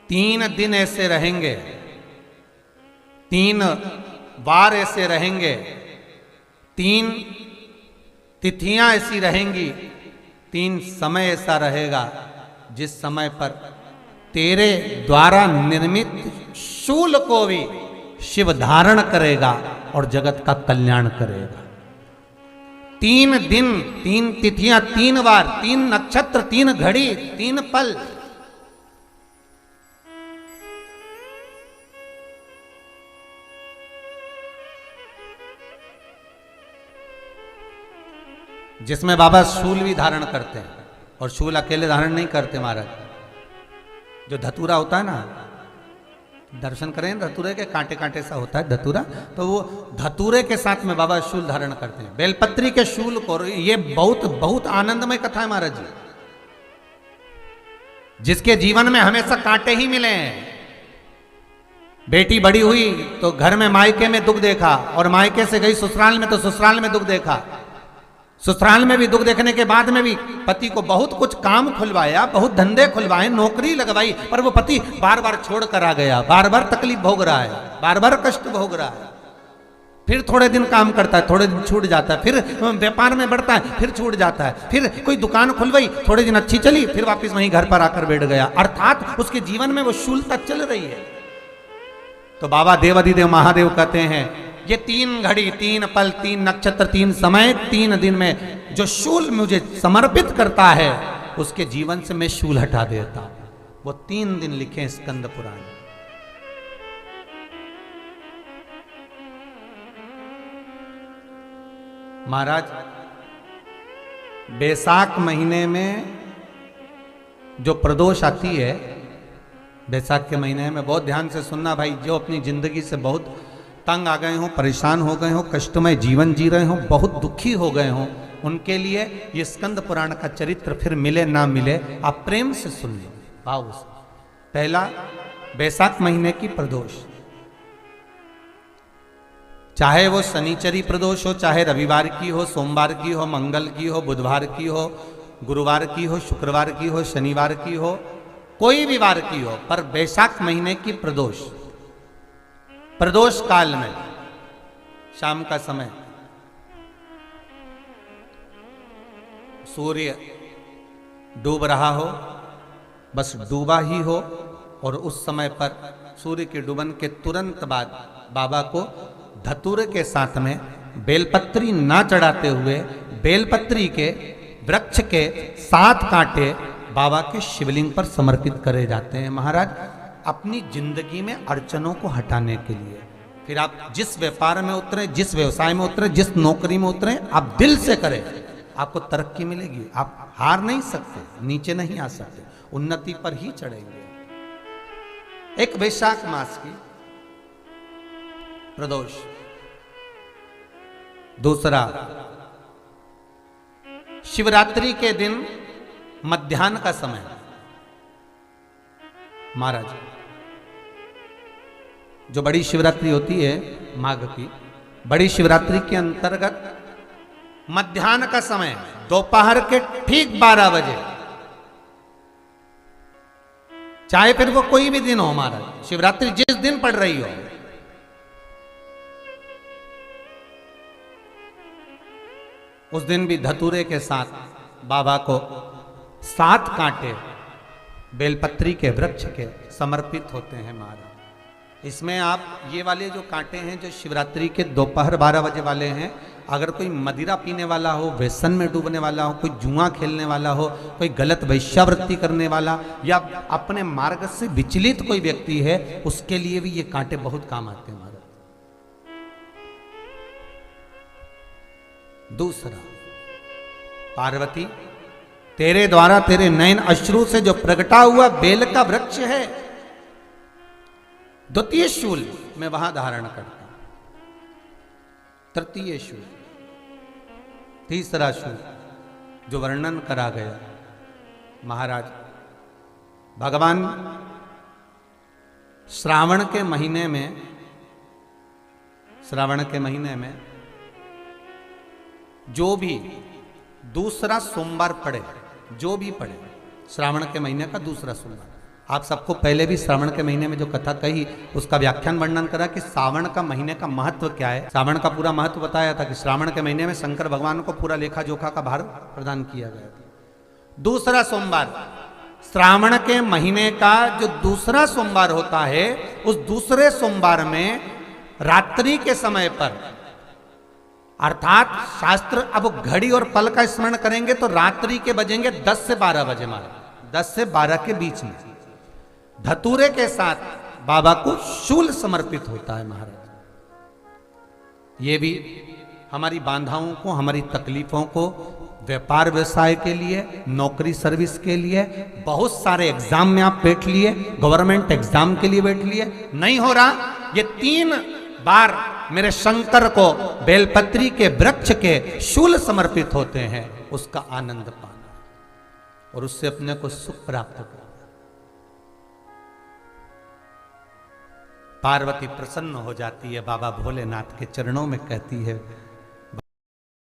3 दिन ऐसे रहेंगे, 3 वार ऐसे रहेंगे, 3 तिथियां ऐसी रहेंगी, 3 समय ऐसा रहेगा जिस समय पर तेरे द्वारा निर्मित शूल को भी शिव धारण करेगा और जगत का कल्याण करेगा। 3 दिन, 3 तिथियां, 3 वार, 3 नक्षत्र, 3 घड़ी, 3 पल। जिसमें बाबा शूल भी धारण करते हैं, और शूल अकेले धारण नहीं करते महाराज। जो धतूरा होता है ना, दर्शन करें धतूरे के, कांटे कांटे सा होता है धतूरा, तो वो धतूरे के साथ में बाबा शूल धारण करते हैं, बेलपत्री के शूल को। ये बहुत बहुत आनंदमय कथा है महाराज जी। जिसके जीवन में हमेशा कांटे ही मिले हैं। बेटी बड़ी हुई तो घर में मायके में दुख देखा, और मायके से गई ससुराल में तो ससुराल में दुख देखा। ससुराल में भी दुख देखने के बाद में भी पति को बहुत कुछ काम खुलवाया, बहुत धंधे खुलवाए, नौकरी लगवाई, पर वो पति बार बार छोड़ कर आ गया, बार बार तकलीफ भोग रहा है, बार बार कष्ट भोग रहा है। फिर थोड़े दिन काम करता है, थोड़े दिन छूट जाता है, फिर व्यापार में बढ़ता है, फिर छूट जाता है, फिर कोई दुकान खुलवाई, थोड़े दिन अच्छी चली, फिर वापस वहीं घर पर आकर बैठ गया। अर्थात उसके जीवन में वो शूलता चल रही है। तो बाबा देवाधिदेव महादेव कहते हैं, ये 3 घड़ी, 3 पल, 3 नक्षत्र, 3 समय, 3 दिन में जो शूल मुझे समर्पित करता है, उसके जीवन से मैं शूल हटा देता हूं। वो 3 दिन लिखे स्कंद पुराण। महाराज बैसाख महीने में जो प्रदोष आती है, बैसाख के महीने में बहुत ध्यान से सुनना भाई, जो अपनी जिंदगी से बहुत तंग आ गए हों, परेशान हो गए हों, कष्टमय जीवन जी रहे हों, बहुत दुखी हो गए हों, उनके लिए ये स्कंद पुराण का चरित्र फिर मिले ना मिले, आप प्रेम से सुन लो भाव से। पहला, बैसाख महीने की प्रदोष, चाहे वो शनिचरी प्रदोष हो, चाहे रविवार की हो, सोमवार की हो, मंगल की हो, बुधवार की हो, गुरुवार की हो, शुक्रवार की हो, शनिवार की हो, कोई भी वार की हो, पर बैसाख महीने की प्रदोष, प्रदोष काल में शाम का समय सूर्य डूब रहा हो, बस डूबा ही हो, और उस समय पर सूर्य के डूबन के तुरंत बाद बाबा को धतूरे के साथ में बेलपत्री ना चढ़ाते हुए, बेलपत्री के वृक्ष के 7 कांटे बाबा के शिवलिंग पर समर्पित करे जाते हैं महाराज, अपनी जिंदगी में अड़चनों को हटाने के लिए। फिर आप जिस व्यापार में उतरे, जिस व्यवसाय में उतरे, जिस नौकरी में उतरे, आप दिल से करें, आपको तरक्की मिलेगी। आप हार नहीं सकते, नीचे नहीं आ सकते, उन्नति पर ही चढ़ेंगे। एक वैशाख मास की प्रदोष। दूसरा, शिवरात्रि के दिन मध्याह्न का समय महाराज, जो बड़ी शिवरात्रि होती है माघ की, बड़ी शिवरात्रि के अंतर्गत मध्याह्न का समय, दोपहर के ठीक 12 बजे, चाहे फिर वो कोई भी दिन हो महाराज, शिवरात्रि जिस दिन पड़ रही हो, उस दिन भी धतूरे के साथ बाबा को 7 कांटे बेलपत्री के वृक्ष के समर्पित होते हैं महाराज। इसमें आप ये वाले जो कांटे हैं, जो शिवरात्रि के दोपहर 12 बजे वाले हैं, अगर कोई मदिरा पीने वाला हो, व्यसन में डूबने वाला हो, कोई जुआ खेलने वाला हो, कोई गलत वैश्यावृत्ति करने वाला, या अपने मार्ग से विचलित कोई व्यक्ति है, उसके लिए भी ये कांटे बहुत काम आते हैं महाराज। दूसरा, पार्वती, तेरे द्वारा तेरे नयन अश्रु से जो प्रगटा हुआ बेल का वृक्ष है, द्वितीय शूल मैं वहां धारण करता हूं, तृतीय शूल, तीसरा शूल जो वर्णन करा गया महाराज, भगवान श्रावण के महीने में जो भी दूसरा सोमवार पड़े, जो भी पड़े, श्रावण के महीने का दूसरा सोमवार, आप सबको पहले भी श्रावण के महीने में जो कथा कही उसका व्याख्यान वर्णन करा कि श्रावण का महीने का महत्व क्या है। श्रावण का पूरा महत्व बताया था कि श्रावण के महीने में शंकर भगवान को पूरा लेखा जोखा का भार प्रदान किया गया था। दूसरा सोमवार, श्रावण के महीने का जो दूसरा सोमवार होता है, उस दूसरे सोमवार में रात्रि के समय पर, अर्थात शास्त्र अब घड़ी और पल का स्मरण करेंगे तो रात्रि के बजेंगे 10 से 12 बजे, मारा 10 से 12 के बीच में धतूरे के साथ बाबा को शूल समर्पित होता है महाराज। ये भी हमारी बाधाओं को, हमारी तकलीफों को, व्यापार व्यवसाय के लिए, नौकरी सर्विस के लिए, बहुत सारे एग्जाम में आप बैठ लिए, गवर्नमेंट एग्जाम के लिए बैठ लिए, नहीं हो रहा, ये 3 बार मेरे शंकर को बेलपत्री के वृक्ष के शूल समर्पित होते हैं, उसका आनंद पाना और उससे अपने को सुख प्राप्त करना। पार्वती प्रसन्न हो जाती है, बाबा भोलेनाथ के चरणों में कहती है,